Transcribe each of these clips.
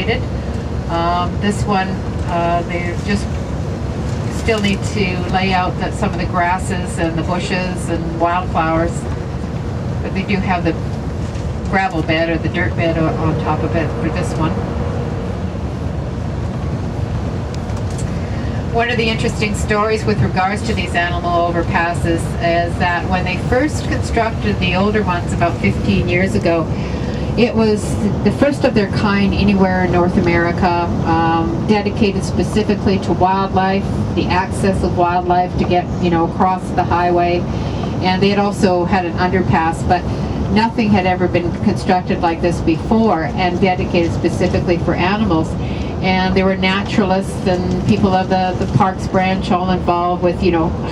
upgraded. This one, they just still need to lay out some of the grasses and the bushes and wildflowers, but they do have the gravel bed or the dirt bed on top of it for this one. One of the interesting stories with regards to these animal overpasses is that when they first constructed the older ones about 15 years ago, it was the first of their kind anywhere in North America, dedicated specifically to wildlife, the access of wildlife to get, across the highway. And they had also had an underpass, but nothing had ever been constructed like this before and dedicated specifically for animals. And there were naturalists and people of the parks branch all involved with,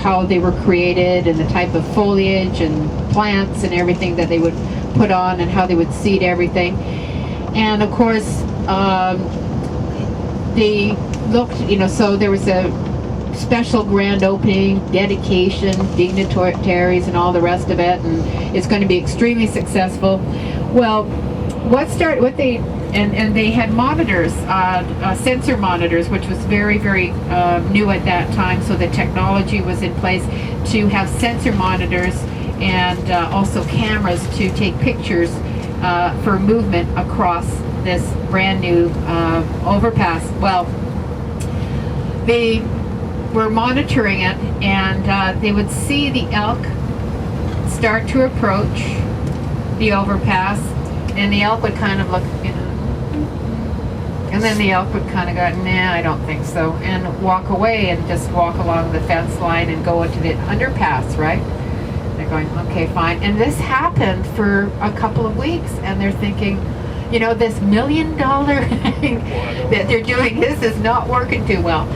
how they were created and the type of foliage and plants and everything that they would put on and how they would seed everything. And of course, they looked, so there was a special grand opening, dedication, dignitaries and all the rest of it, and it's going to be extremely successful. Well, and they had monitors, sensor monitors, which was very, very new at that time, so the technology was in place to have sensor monitors and also cameras to take pictures for movement across this brand new overpass. Well, they were monitoring it, and they would see the elk start to approach the overpass, and the elk would kind of look, and then the elk would kind of go, nah, I don't think so, and walk away and just walk along the fence line and go into the underpass, right? They're going, okay, fine. And this happened for a couple of weeks, and they're thinking, this $1 million thing that they're doing, this is not working too well.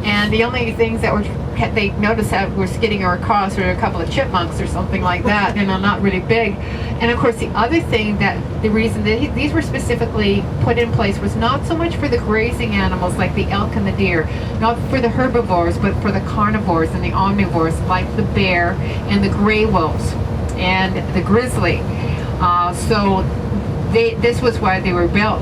And the only things that they noticed that were skidding across were a couple of chipmunks or something like that, not really big. And of course, the other thing the reason that these were specifically put in place was not so much for the grazing animals like the elk and the deer, not for the herbivores, but for the carnivores and the omnivores like the bear and the gray wolves and the grizzly. This was why they were built,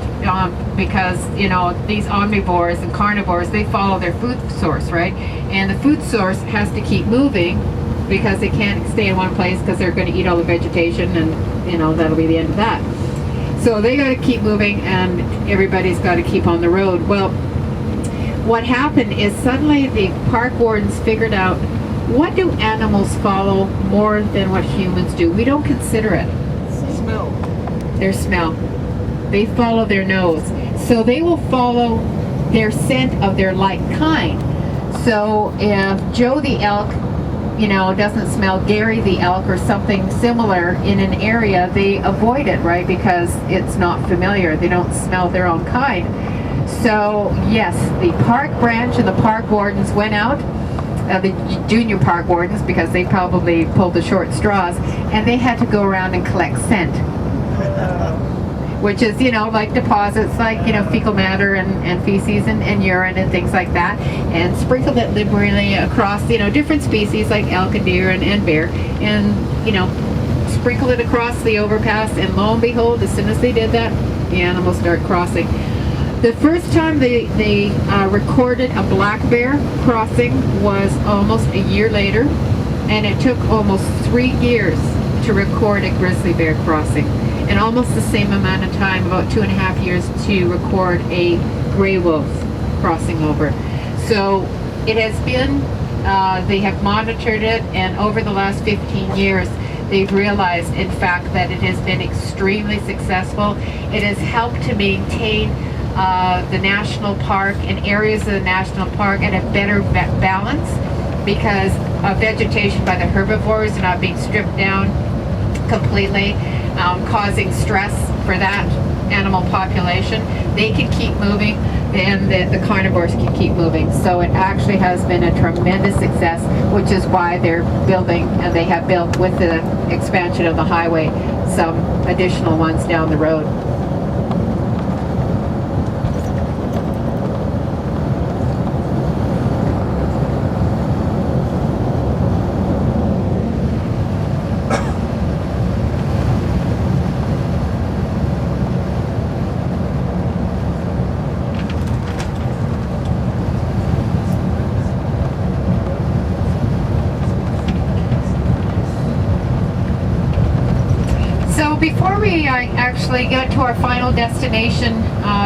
because these omnivores and carnivores, they follow their food source, right? And the food source has to keep moving because they can't stay in one place because they're going to eat all the vegetation, and that'll be the end of that. So they got to keep moving, and everybody's got to keep on the road. Well, what happened is suddenly the park wardens figured out, what do animals follow more than what humans do? We don't consider it. Smell. Their smell. They follow their nose. So they will follow their scent of their like kind. So if Joe the elk, doesn't smell Gary the elk or something similar in an area, they avoid it, right? Because it's not familiar. They don't smell their own kind. So yes, the park branch and the park wardens went out, the junior park wardens, because they probably pulled the short straws, and they had to go around and collect scent. Which is, like deposits, like, fecal matter and feces and urine and things like that, and sprinkled it liberally across, different species like elk and deer and bear, and, sprinkle it across the overpass, and lo and behold, as soon as they did that, the animals start crossing. The first time they recorded a black bear crossing was almost a year later, and it took almost 3 years to record a grizzly bear crossing. And almost the same amount of time, about 2.5 years, to record a gray wolf crossing over. So it has been, they have monitored it, and over the last 15 years, they've realized, in fact, that it has been extremely successful. It has helped to maintain the national park and areas of the national park at a better balance, because of vegetation by the herbivores are not being stripped down completely, causing stress for that animal population. They can keep moving, and the carnivores can keep moving. So it actually has been a tremendous success, which is why they're building, and they have built with the expansion of the highway, some additional ones down the road. before we actually get to our final destination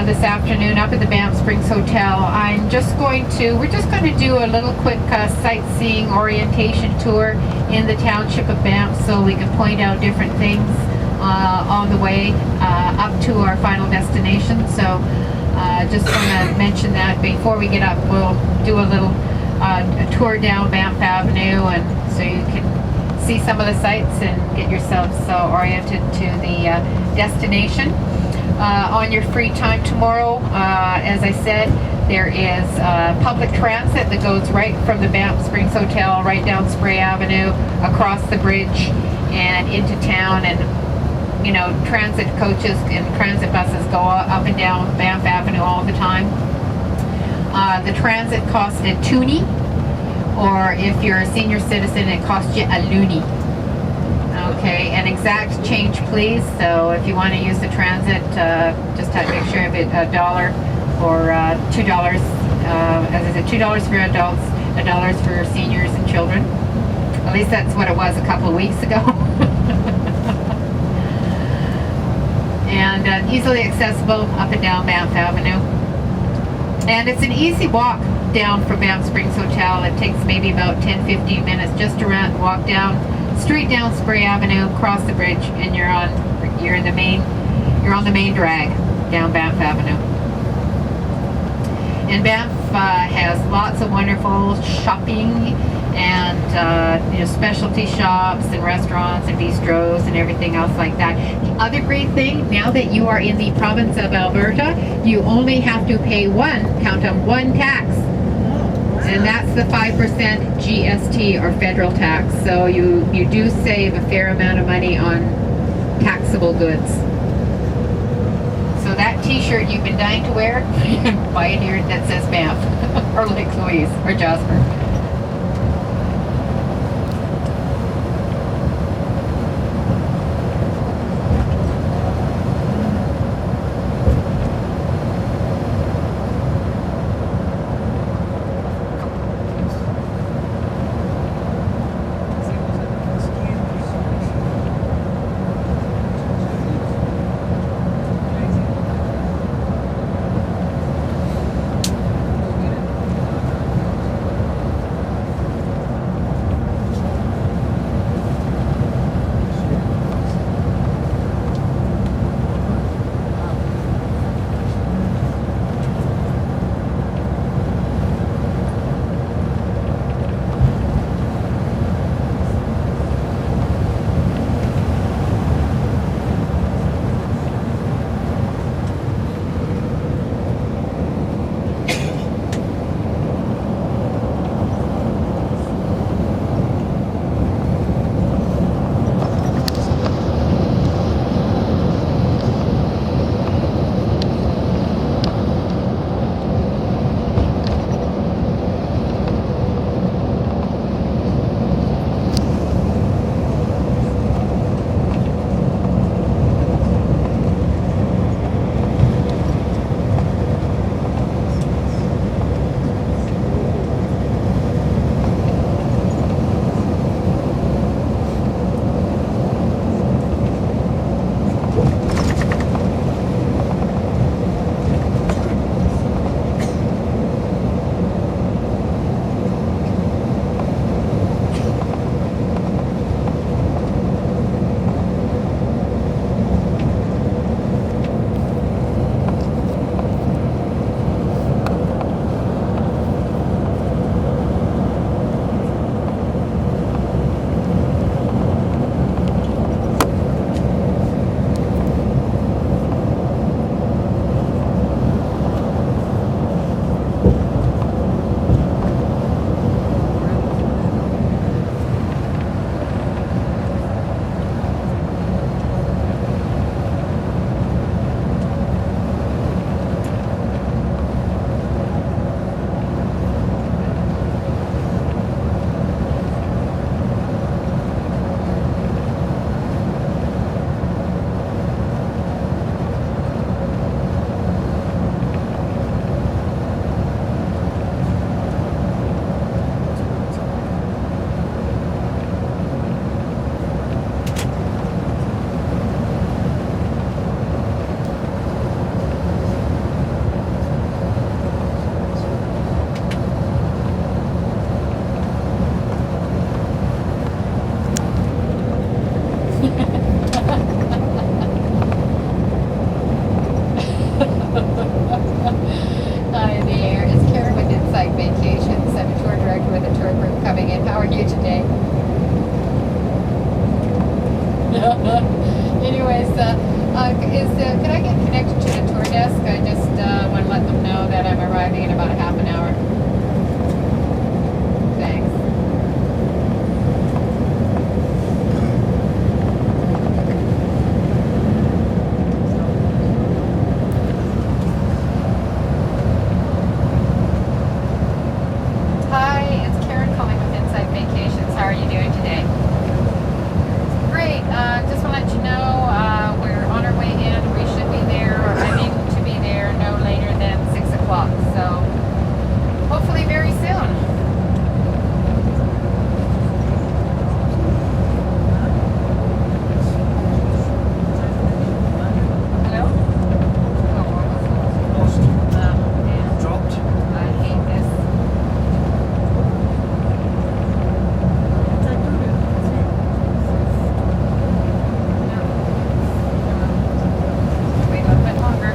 this afternoon up at the Banff Springs Hotel, we're just going to do a little quick sightseeing orientation tour in the township of Banff, so we can point out different things on the way up to our final destination. So just want to mention that before we get up, we'll do a little a tour down Banff Avenue, and so you can see some of the sights and get yourselves oriented to the destination. On your free time tomorrow, as I said, there is public transit that goes right from the Banff Springs Hotel right down Spray Avenue, across the bridge and into town, and you know, transit coaches and transit buses go up and down Banff Avenue all the time. The transit costs a toonie, or if you're a senior citizen, it costs you a loonie. Okay, and exact change, please. So if you want to use the transit, just make sure of it $1 or $2. As I said, $2 for adults, $1 for seniors and children. At least that's what it was a couple of weeks ago. And easily accessible up and down Banff Avenue. And it's an easy walk down from Banff Springs Hotel. It takes maybe about 10-15 minutes just to walk down, straight down Spray Avenue, cross the bridge, and you're on the main drag down Banff Avenue. And Banff has lots of wonderful shopping and specialty shops and restaurants and bistros and everything else like that. The other great thing, now that you are in the province of Alberta, you only have to pay one tax, and that's the 5% GST, or federal tax. So you do save a fair amount of money on taxable goods. So that t-shirt you've been dying to wear, buy it here that says Banff or Lake Louise or Jasper. Hi there, it's Karen with Insight Vacations. I'm a tour director with a tour group coming in. How are you today? Anyways, could I get connected to the tour desk? I just want to let them know that I'm arriving in about a half an hour. Thanks. Hi, it's Karen calling with Insight Vacations. How are you doing today? Great. Just want to let you know we're on our way in. We should be there, or I mean to be there no later than 6 o'clock. So hopefully very soon. Hello? Man. Dropped. I hate this. Wait a little bit longer.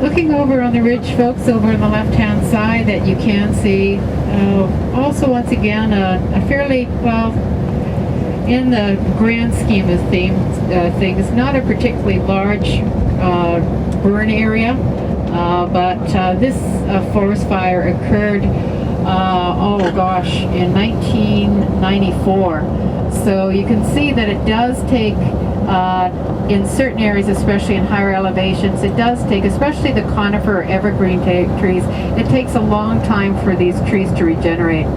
Looking over on the ridge, folks, over on the left-hand side, that you can see also once again a fairly, well, in the grand scheme of things, not a particularly large burn area, but this forest fire occurred, oh gosh, in 1994. So you can see that it does take, in certain areas, especially in higher elevations, it does take, especially the conifer or evergreen trees, it takes a long time for these trees to regenerate.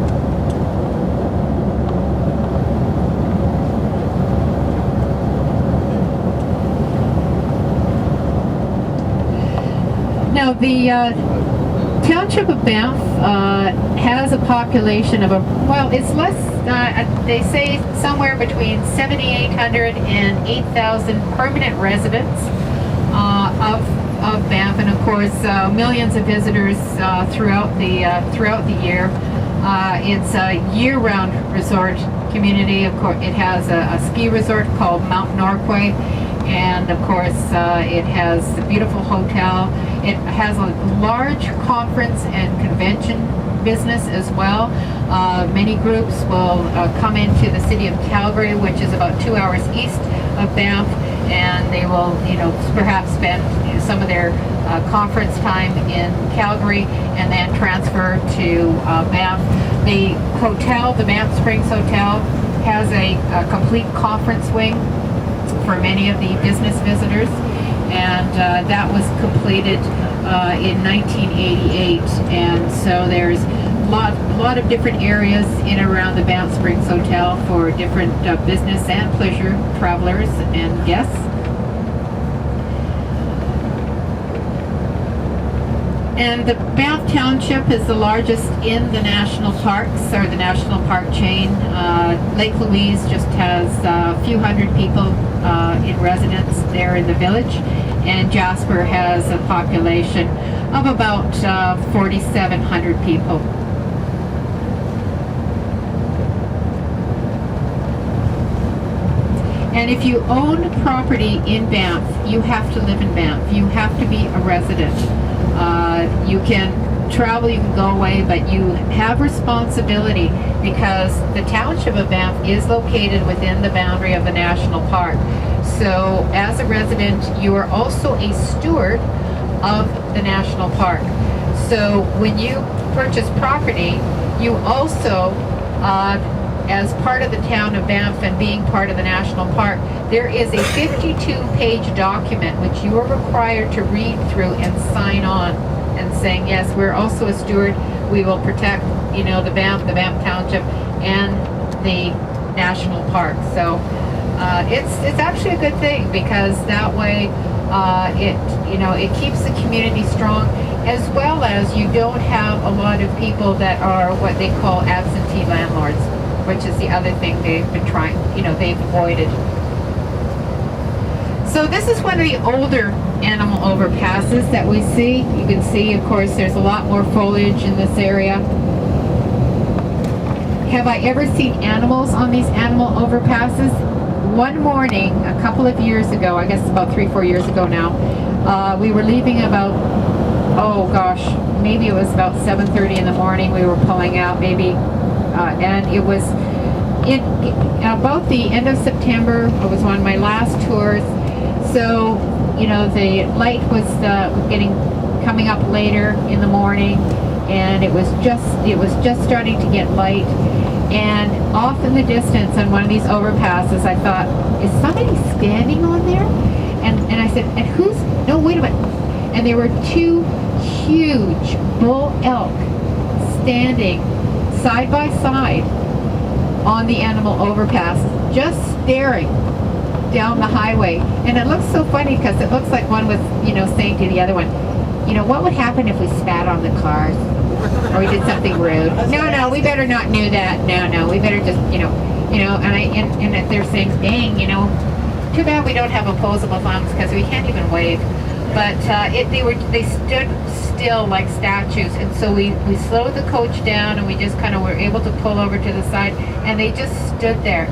Now, the township of Banff has a population of it's less, they say somewhere between 7,800 and 8,000 permanent residents of Banff, and of course millions of visitors throughout the year. It's a year-round resort community. Of course, it has a ski resort called Mount Norquay, and of course it has a beautiful hotel. It has a large conference and convention business as well. Many groups will come into the city of Calgary, which is about 2 hours east of Banff, and they will, perhaps spend some of their conference time in Calgary and then transfer to Banff. The hotel, the Banff Springs Hotel, has a complete conference wing for many of the business visitors, and that was completed in 1988, and so there's a lot of different areas in and around the Banff Springs Hotel for different business and pleasure travelers and guests. And the Banff Township is the largest in the national parks, or the national park chain. Lake Louise just has a few hundred people in residence there in the village, and Jasper has a population of about 4,700 people. And if you own property in Banff, you have to live in Banff. You have to be a resident. You can travel, you can go away, but you have responsibility because the township of Banff is located within the boundary of the national park. So as a resident, you are also a steward of the national park. So when you purchase property, you also, as part of the town of Banff and being part of the national park, there is a 52-page document which you are required to read through and sign on, and saying, yes, we're also a steward. We will protect, the Banff Township, and the national park. So it's actually a good thing, because that way it keeps the community strong, as well as you don't have a lot of people that are what they call absentee landlords, which is the other thing they've been trying, they've avoided. So this is one of the older animal overpasses that we see. You can see, of course, there's a lot more foliage in this area. Have I ever seen animals on these animal overpasses? One morning, a couple of years ago, I guess about 3-4 years ago now, we were leaving about, maybe it was about 7:30 in the morning. We were pulling out, maybe, and it was about the end of September. It was one of my last tours. So, the light was coming up later in the morning, and it was just starting to get light. And off in the distance on one of these overpasses, I thought, is somebody standing on there? And I said, no, wait a minute. And there were 2 huge bull elk standing side by side on the animal overpass, just staring down the highway. And it looks so funny, because it looks like one was, saying to the other one, what would happen if we spat on the cars? Or we did something rude? No, we better not do that. No, we better just, and they're saying, dang, too bad we don't have opposable thumbs, because we can't even wave. But they stood still like statues, and so we slowed the coach down, and we just kind of were able to pull over to the side, and they just stood there.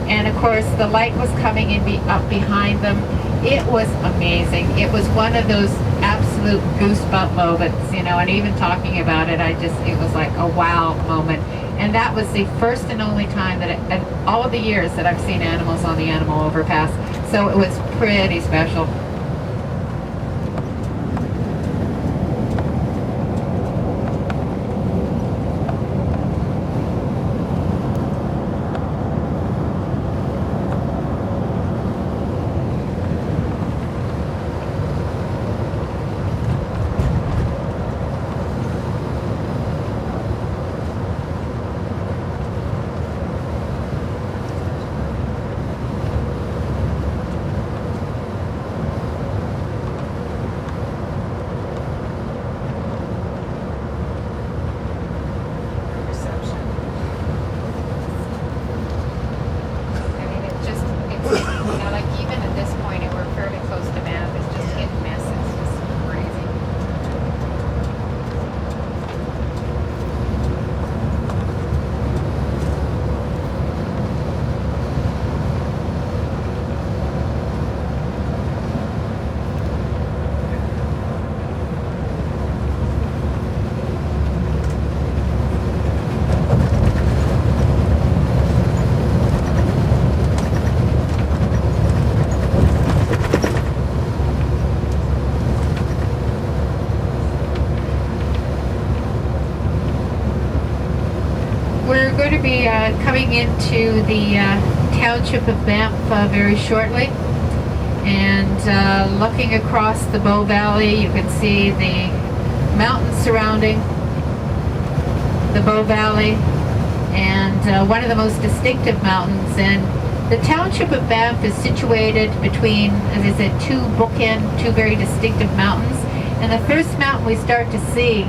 And of course, the light was coming in up behind them. It was amazing. It was one of those absolute goosebump moments, and even talking about it, it was like a wow moment. And that was the first and only time that all of the years that I've seen animals on the animal overpass. So it was pretty special. We're going to be coming into the township of Banff very shortly, and looking across the Bow Valley, you can see the mountains surrounding the Bow Valley, and one of the most distinctive mountains. And the township of Banff is situated between, as I said, two very distinctive mountains. And the first mountain we start to see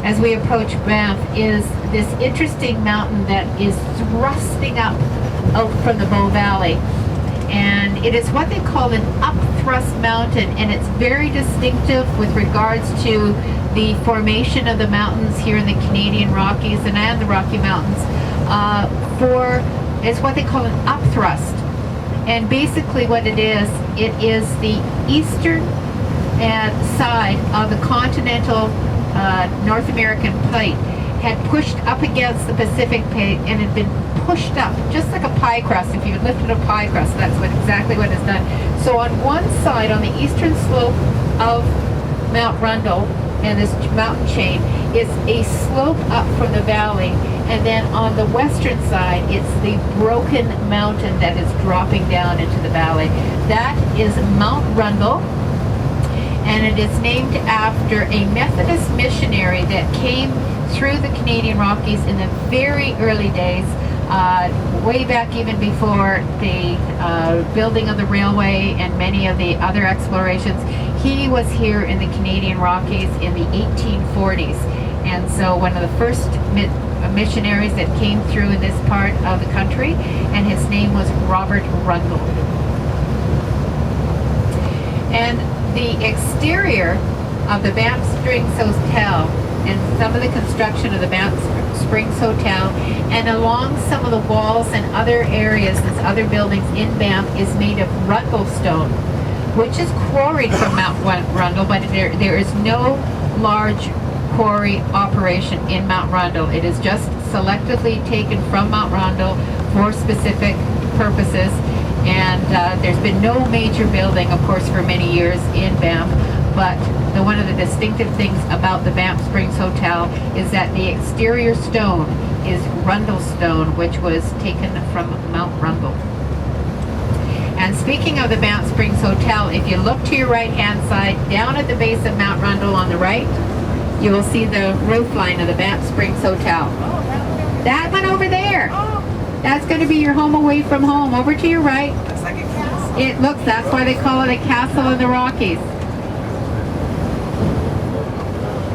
as we approach Banff is this interesting mountain that is thrusting up out from the Bow Valley. And it is what they call an upthrust mountain, and it's very distinctive with regards to the formation of the mountains here in the Canadian Rockies and the Rocky Mountains. It's what they call an upthrust. And basically what it is the eastern side of the continental North American plate had pushed up against the Pacific plate and had been pushed up, just like a pie crust. If you lifted a pie crust, that's exactly what is done. So on one side, on the eastern slope of Mount Rundle and this mountain chain, is a slope up from the valley, and then on the western side, it's the broken mountain that is dropping down into the valley. That is Mount Rundle, and it is named after a Methodist missionary that came through the Canadian Rockies in the very early days, way back even before the building of the railway and many of the other explorations. He was here in the Canadian Rockies in the 1840s, and so one of the first missionaries that came through in this part of the country, and his name was Robert Rundle. And the exterior of the Banff Springs Hotel and some of the construction of the Banff Springs Hotel and along some of the walls and other areas and other buildings in Banff is made of Rundle stone, which is quarried from Mount Rundle, but there is no large quarry operation in Mount Rundle. It is just selectively taken from Mount Rundle for specific purposes, and there's been no major building, of course, for many years in Banff, but one of the distinctive things about the Banff Springs Hotel is that the exterior stone is Rundle stone, which was taken from Mount Rundle. And speaking of the Banff Springs Hotel, if you look to your right-hand side, down at the base of Mount Rundle on the right, you will see the roof line of the Banff Springs Hotel. That one over there. That's going to be your home away from home. Over to your right. Looks like a castle. It looks, that's why they call it a castle in the Rockies.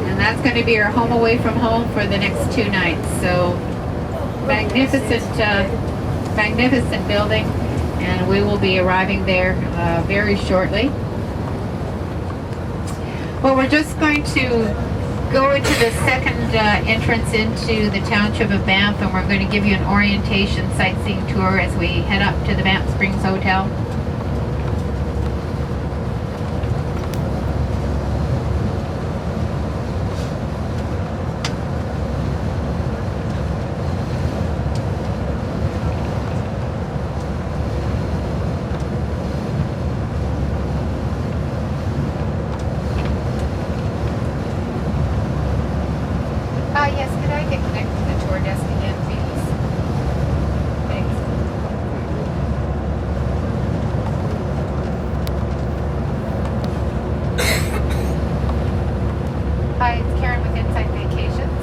And that's going to be your home away from home for the next 2 nights. So magnificent, magnificent building. And we will be arriving there very shortly. Well, we're just going to go into the second entrance into the township of Banff, and we're going to give you an orientation sightseeing tour as we head up to the Banff Springs Hotel. Yes, could I get connected to the tour desk again, please? Thanks. Hi, it's Karen with Insight Vacations.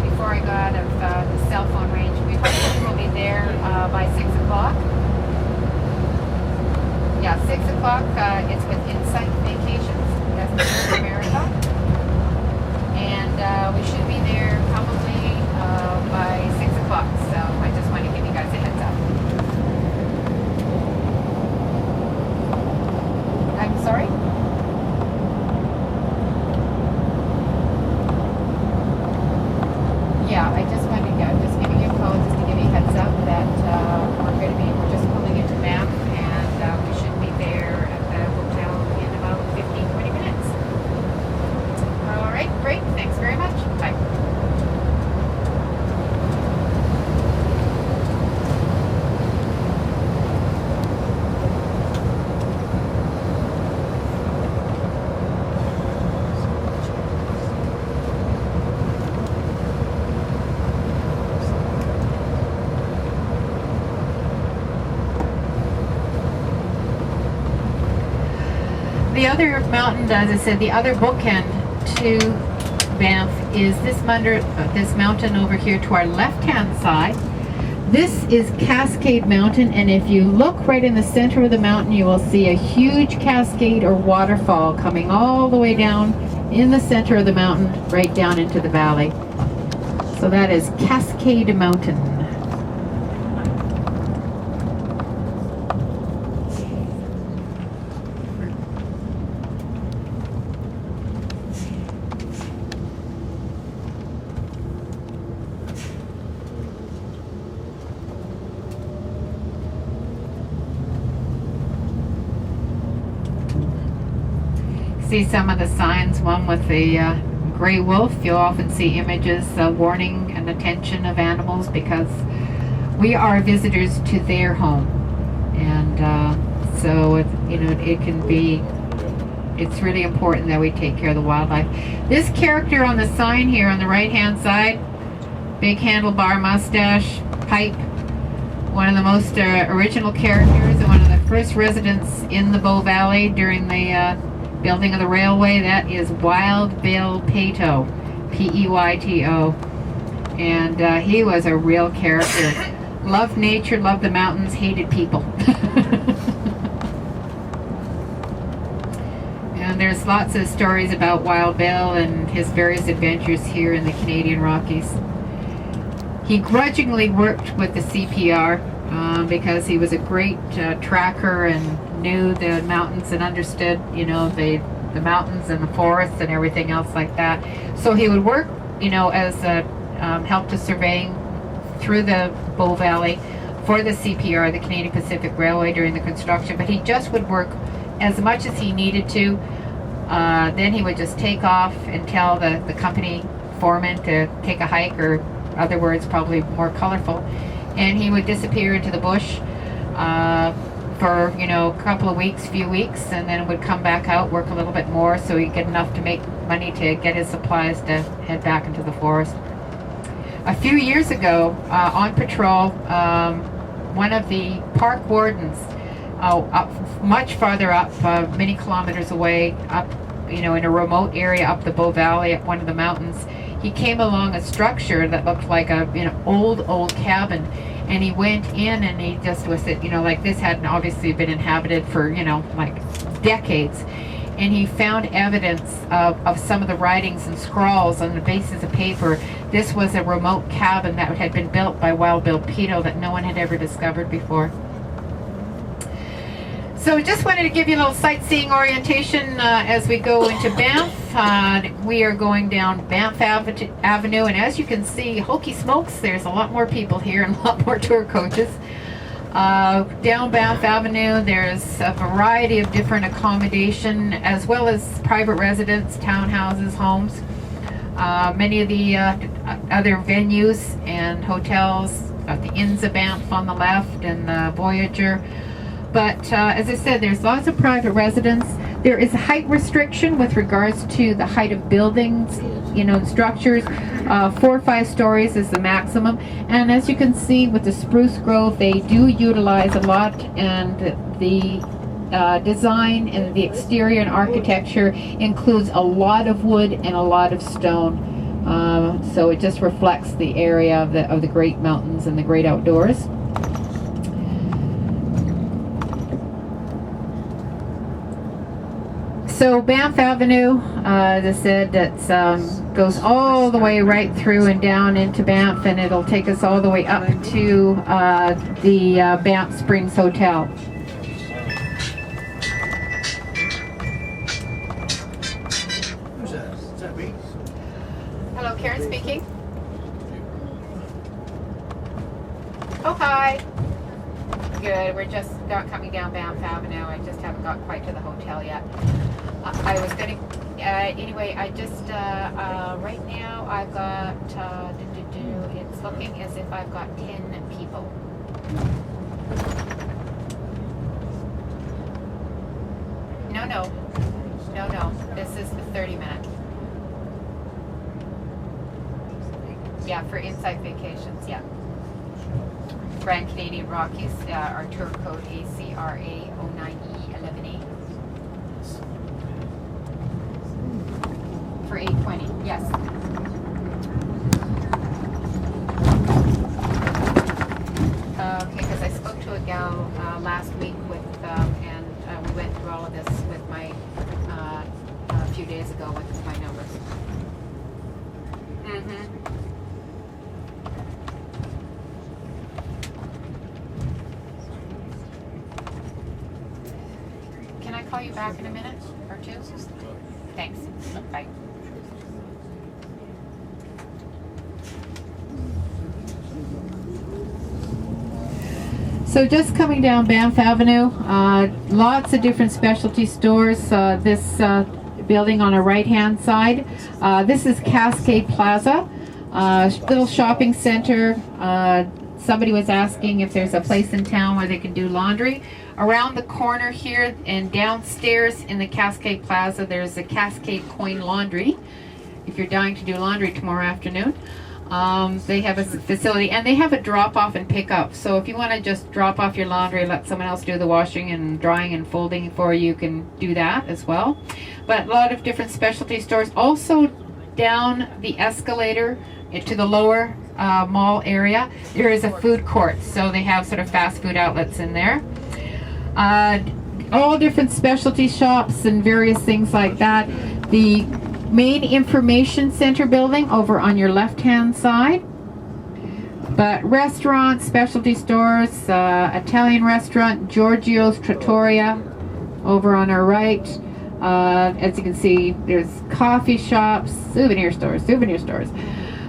Before I go out of the cell phone range, we hopefully will be there by 6 o'clock. Yeah, 6 o'clock, it's with Insight Vacations. That's North America. And we should be there probably by 6 o'clock, so I just want to give you guys a heads up. I'm sorry? Yeah, I'm just giving you a call just to give you a heads up that we're just pulling into Banff, and we should be there at the hotel in about 15-20 minutes. All right, great. Thanks very much. Bye. The other mountain, as I said, the other bookend to Banff is this mountain over here to our left-hand side. This is Cascade Mountain, and if you look right in the center of the mountain, you will see a huge cascade or waterfall coming all the way down in the center of the mountain, right down into the valley. So that is Cascade Mountain. See some of the signs, one with the gray wolf. You'll often see images warning and attention of animals, because we are visitors to their home. And so it can be, it's really important that we take care of the wildlife. This character on the sign here on the right hand side, big handlebar mustache, pipe, one of the most original characters and one of the first residents in the Bow Valley during the building of the railway. That is Wild Bill Peyto, P-E-Y-T-O. And he was a real character. Loved nature, loved the mountains, hated people. And there's lots of stories about Wild Bill and his various adventures here in the Canadian Rockies. He grudgingly worked with the CPR because he was a great tracker and knew the mountains and understood, the mountains and the forests and everything else like that. So he would work, as help to surveying through the Bow Valley for the CPR, the Canadian Pacific Railway, during the construction. But he just would work as much as he needed to. Then he would just take off and tell the company foreman to take a hike, or other words, probably more colorful, and he would disappear into the bush for a couple of weeks, few weeks, and then would come back out, work a little bit more so he'd get enough to make money to get his supplies to head back into the forest. A few years ago, on patrol, one of the park wardens, up much farther up, many kilometers away, up in a remote area up the Bow Valley, up one of the mountains, he came along a structure that looked like a old cabin, and he went in and he just was like, this hadn't obviously been inhabited for like decades, and he found evidence of some of the writings and scrawls on the bases of paper. This was a remote cabin that had been built by Wild Bill Peyto that no one had ever discovered before. So just wanted to give you a little sightseeing orientation as we go into Banff. We are going down Banff Avenue, and as you can see, hokey smokes, there's a lot more people here and a lot more tour coaches. Down Banff Avenue, there's a variety of different accommodation, as well as private residence, townhouses, homes. Many of the other venues and hotels, the Inns of Banff on the left, and the Voyager. But as I said, there's lots of private residence. There is a height restriction with regards to the height of buildings, structures. 4 or 5 stories is the maximum. And as you can see with the spruce grove, they do utilize a lot, and the design and the exterior and architecture includes a lot of wood and a lot of stone. So it just reflects the area of the great mountains and the great outdoors. So Banff Avenue, as I said, that goes all the way right through and down into Banff, and it'll take us all the way up to the Banff Springs Hotel. Who's that? Is that me? Hello, Karen speaking. Oh, hi. Good. We're just coming down Banff Avenue. I just haven't got quite to the hotel yet. I was going to, anyway, I just, right now I've got, it's looking as if I've got 10 people. No, this is the 30-minute. Yeah, for Insight Vacations, yeah. Grand Canadian Rockies, our tour code ACRA 09E11A. For 820, yes. Okay, because I spoke to a gal last week and we went through all of this with my a few days ago with my numbers. Can I call you back in a minute or two? Thanks. Bye. So just coming down Banff Avenue, lots of different specialty stores. This building on our right-hand side, this is Cascade Plaza. Little shopping center. Somebody was asking if there's a place in town where they can do laundry. Around the corner here and downstairs in the Cascade Plaza, there's a Cascade Coin Laundry. If you're dying to do laundry tomorrow afternoon, they have a facility, and they have a drop off and pick up. So if you want to just drop off your laundry, let someone else do the washing and drying and folding for you, you can do that as well. But a lot of different specialty stores. Also down the escalator to the lower mall area, there is a food court. So they have sort of fast food outlets in there. All different specialty shops and various things like that. The main information center building over on your left hand side, but restaurants, specialty stores, Italian restaurant, Giorgio's Trattoria over on our right. As you can see, there's coffee shops, souvenir stores,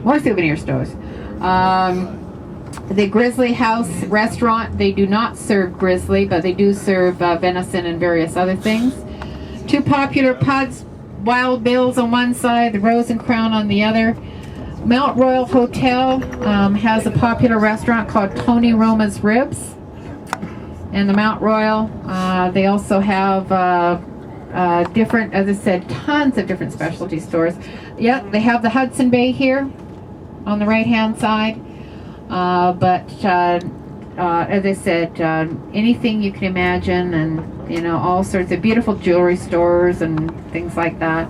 more souvenir stores. The Grizzly House restaurant, they do not serve grizzly, but they do serve venison and various other things. Two popular pubs, Wild Bill's on one side, the Rose and Crown on the other. Mount Royal Hotel has a popular restaurant called Tony Roma's Ribs. And the Mount Royal, they also have different, as I said, tons of different specialty stores. Yep, they have the Hudson Bay here on the right hand side. As I said, anything you can imagine, and all sorts of beautiful jewelry stores and things like that.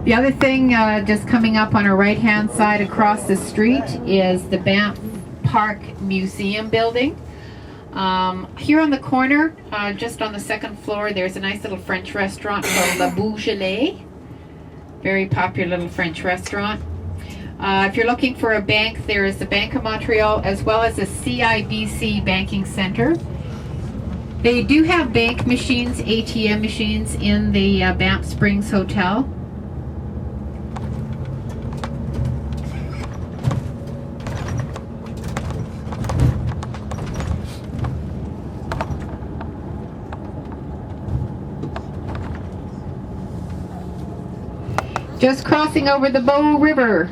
The other thing just coming up on our right hand side across the street is the Banff Park Museum building. Here on the corner, just on the second floor, there's a nice little French restaurant called La Bougelet. Very popular little French restaurant. If you're looking for a bank, there is the Bank of Montreal as well as the CIBC Banking Center. They do have bank machines, ATM machines in the Banff Springs Hotel. Just crossing over the Bow River.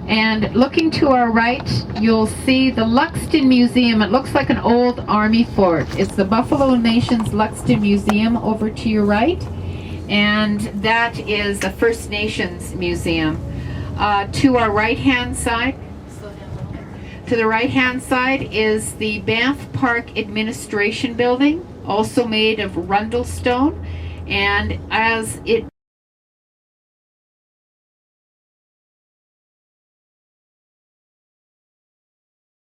And looking to our right, you'll see the Luxton Museum. It looks like an old army fort. It's the Buffalo Nations Luxton Museum over to your right. And that is the First Nations Museum. To our right-hand side, is the Banff Park Administration Building, also made of Rundle stone. And as it